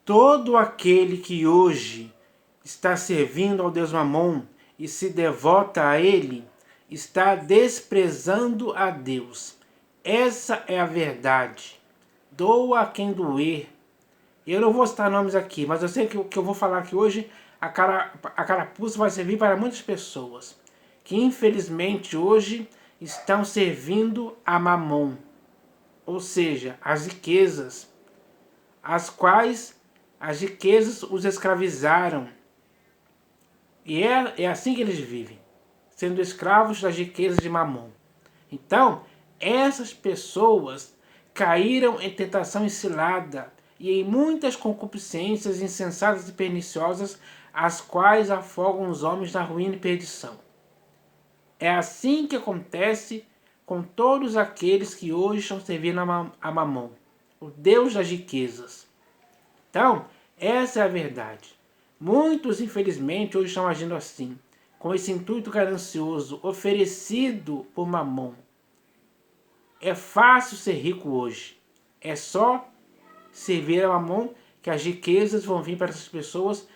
Todo aquele que hoje está servindo ao Deus Mamon e se devota a ele, está desprezando a Deus. Essa é a verdade. Doa a quem doer. Eu não vou citar nomes aqui, mas eu sei que o que eu vou falar aqui hoje, a carapuça vai servir para muitas pessoas que infelizmente hoje estão servindo a Mamon, ou seja, as riquezas, as quais as riquezas os escravizaram. E é assim que eles vivem, sendo escravos das riquezas de Mamon. Então, essas pessoas caíram em tentação e cilada e em muitas concupiscências insensatas e perniciosas, as quais afogam os homens na ruína e perdição. É assim que acontece com todos aqueles que hoje estão servindo a Mamon, o Deus das riquezas. Então, essa é a verdade. Muitos, infelizmente, hoje estão agindo assim, com esse intuito ganancioso oferecido por Mamon. É fácil ser rico hoje. É só servir a Mamon que as riquezas vão vir para essas pessoas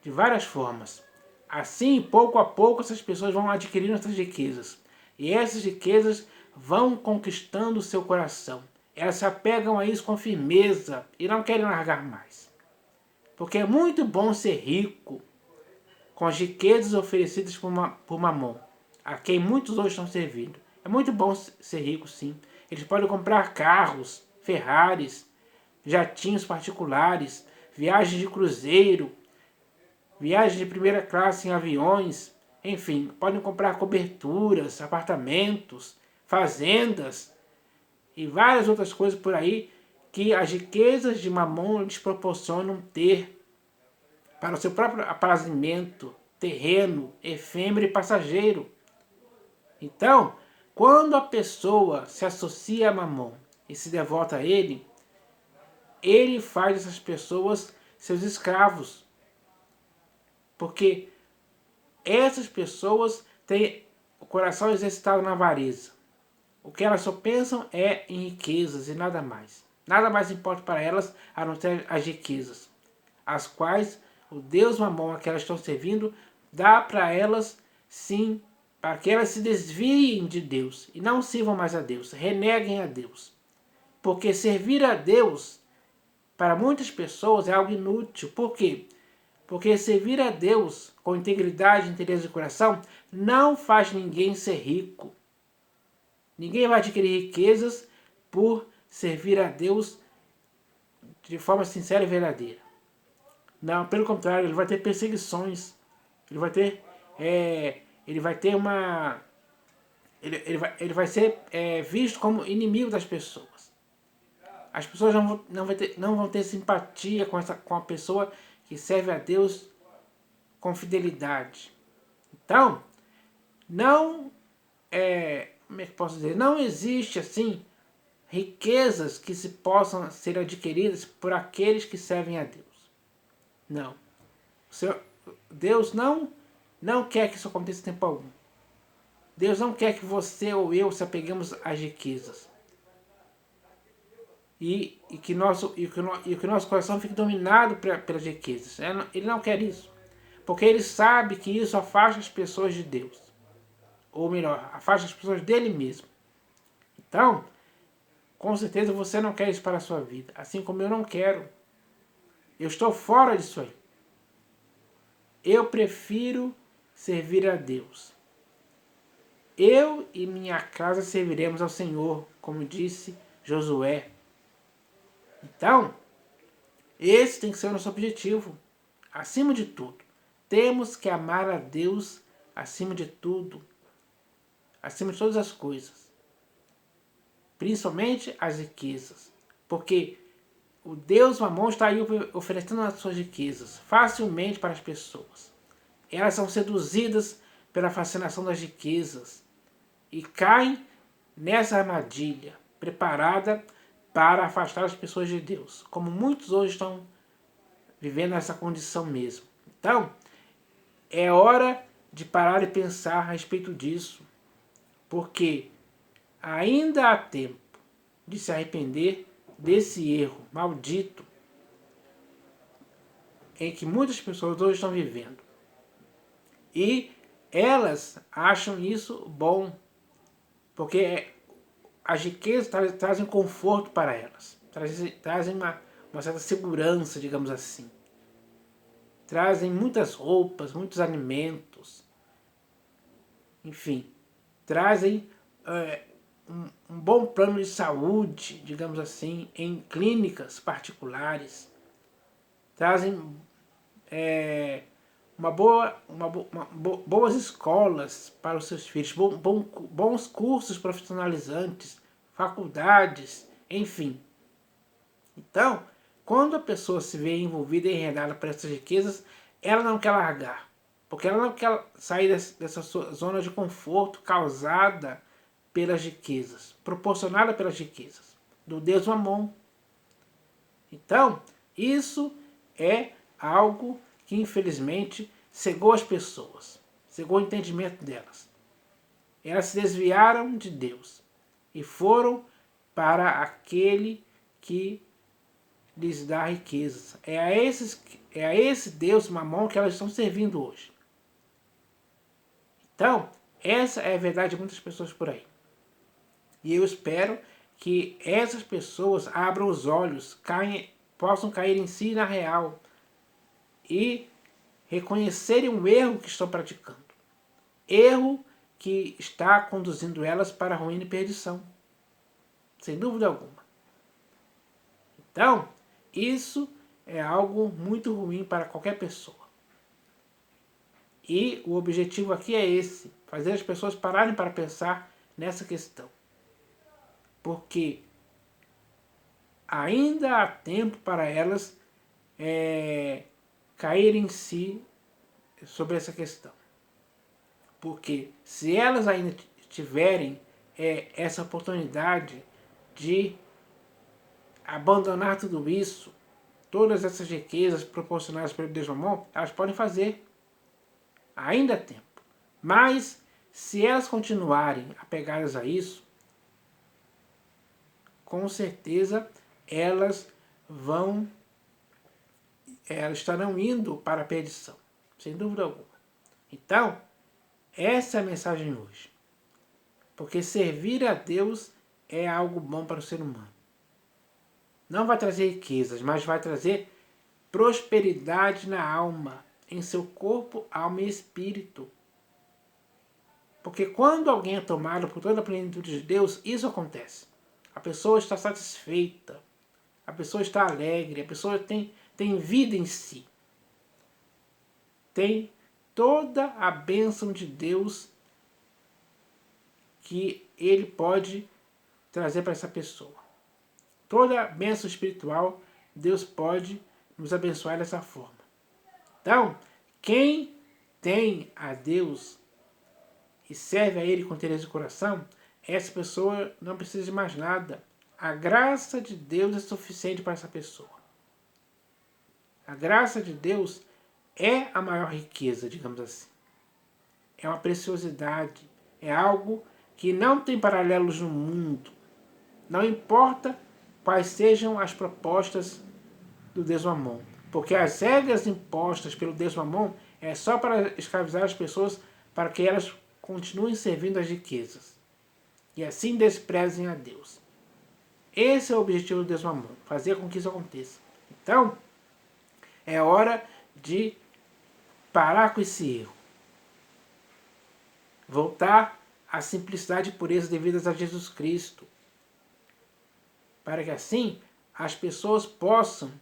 de várias formas. Assim, pouco a pouco, essas pessoas vão adquirindo essas riquezas. E essas riquezas vão conquistando o seu coração. Elas se apegam a isso com firmeza e não querem largar mais. Porque é muito bom ser rico com as riquezas oferecidas por Mamon, a quem muitos hoje estão servindo. É muito bom ser rico, sim. Eles podem comprar carros, Ferraris, jatinhos particulares, viagens de cruzeiro, viagens de primeira classe em aviões, enfim, podem comprar coberturas, apartamentos, fazendas e várias outras coisas por aí que as riquezas de Mamon lhes proporcionam ter para o seu próprio aprazimento terreno, efêmero e passageiro. Então, quando a pessoa se associa a Mamon e se devota a ele, ele faz essas pessoas seus escravos. Porque essas pessoas têm o coração exercitado na avareza. O que elas só pensam é em riquezas e nada mais. Nada mais importa para elas a não ser as riquezas, as quais o Deus Mamon a que elas estão servindo dá para elas, sim, para que elas se desviem de Deus e não sirvam mais a Deus, reneguem a Deus. Porque servir a Deus, para muitas pessoas, é algo inútil. Por quê? Porque servir a Deus com integridade, interesse de coração, não faz ninguém ser rico. Ninguém vai adquirir riquezas por servir a Deus de forma sincera e verdadeira. Não, pelo contrário, ele vai ter perseguições. Ele vai ter, ele vai ter uma, ele vai ser visto como inimigo das pessoas. As pessoas não vão ter simpatia com a pessoa que serve a Deus com fidelidade. Então, não como é que posso dizer? Não existe assim riquezas que se possam ser adquiridas por aqueles que servem a Deus. Não. Deus não quer que isso aconteça em tempo algum. Deus não quer que você ou eu se apeguemos às riquezas. E que o nosso coração fique dominado pelas riquezas. Ele não quer isso. Porque ele sabe que isso afasta as pessoas de Deus. Ou melhor, afasta as pessoas dele mesmo. Então, com certeza você não quer isso para a sua vida. Assim como eu não quero. Eu estou fora disso aí. Eu prefiro servir a Deus. Eu e minha casa serviremos ao Senhor, como disse Josué. Então, esse tem que ser o nosso objetivo. Acima de tudo, temos que amar a Deus acima de tudo. Acima de todas as coisas. Principalmente as riquezas. Porque o Deus Mamon está aí oferecendo as suas riquezas facilmente para as pessoas. Elas são seduzidas pela fascinação das riquezas e caem nessa armadilha preparada para afastar as pessoas de Deus, como muitos hoje estão vivendo nessa condição mesmo. Então, é hora de parar e pensar a respeito disso, porque ainda há tempo de se arrepender desse erro maldito em que muitas pessoas hoje estão vivendo. E elas acham isso bom, porque as riquezas trazem conforto para elas, trazem uma certa segurança, digamos assim. Trazem muitas roupas, muitos alimentos, enfim, trazem um bom plano de saúde, digamos assim, em clínicas particulares, trazem boas escolas para os seus filhos, bons cursos profissionalizantes, faculdades, enfim. Então, quando a pessoa se vê envolvida e enredada por essas riquezas, ela não quer largar, porque ela não quer sair dessa zona de conforto causada pelas riquezas, proporcionada pelas riquezas, do Deus Mamon. Então, isso é algo que infelizmente cegou as pessoas, cegou o entendimento delas. Elas se desviaram de Deus e foram para aquele que lhes dá riquezas. É a esse Deus Mamon que elas estão servindo hoje. Então, essa é a verdade de muitas pessoas por aí. E eu espero que essas pessoas abram os olhos, possam cair em si na real e reconhecerem o erro que estão praticando. Erro que está conduzindo elas para a ruína e perdição. Sem dúvida alguma. Então, isso é algo muito ruim para qualquer pessoa. E o objetivo aqui é esse, fazer as pessoas pararem para pensar nessa questão. Porque ainda há tempo para elas caírem em si sobre essa questão. Porque se elas ainda tiverem essa oportunidade de abandonar tudo isso, todas essas riquezas proporcionadas pelo Deus Mamon, elas podem fazer. Ainda há tempo. Mas se elas continuarem apegadas a isso, com certeza elas estarão indo para a perdição, sem dúvida alguma. Então, essa é a mensagem hoje. Porque servir a Deus é algo bom para o ser humano. Não vai trazer riquezas, mas vai trazer prosperidade na alma, em seu corpo, alma e espírito. Porque quando alguém é tomado por toda a plenitude de Deus, isso acontece. A pessoa está satisfeita, a pessoa está alegre, a pessoa tem vida em si. Tem toda a bênção de Deus que Ele pode trazer para essa pessoa. Toda a bênção espiritual, Deus pode nos abençoar dessa forma. Então, quem tem a Deus e serve a Ele com interesse de coração, essa pessoa não precisa de mais nada. A graça de Deus é suficiente para essa pessoa. A graça de Deus é a maior riqueza, digamos assim. É uma preciosidade, é algo que não tem paralelos no mundo. Não importa quais sejam as propostas do Deus Mamon. Porque as regras impostas pelo Deus Mamon é só para escravizar as pessoas para que elas continuem servindo as riquezas. E assim desprezem a Deus. Esse é o objetivo do Deus Mamon, fazer com que isso aconteça. Então, é hora de parar com esse erro. Voltar à simplicidade e pureza devidas a Jesus Cristo. Para que assim as pessoas possam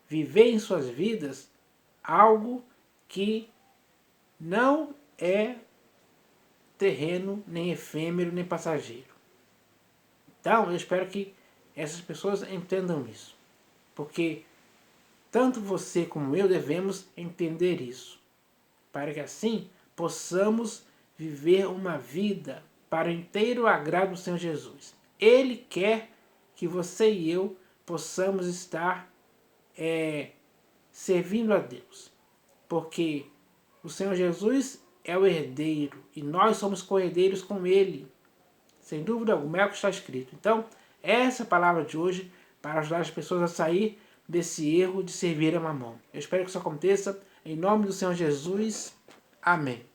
viver em suas vidas algo que não é terreno, nem efêmero, nem passageiro. Então, eu espero que essas pessoas entendam isso. Porque tanto você como eu devemos entender isso. Para que assim possamos viver uma vida para o inteiro agrado do Senhor Jesus. Ele quer que você e eu possamos estar servindo a Deus. Porque o Senhor Jesus é o herdeiro e nós somos co-herdeiros com Ele. Sem dúvida alguma, é o que está escrito. Então, essa é a palavra de hoje para ajudar as pessoas a sair desse erro de servir a Mamon. Eu espero que isso aconteça. Em nome do Senhor Jesus. Amém.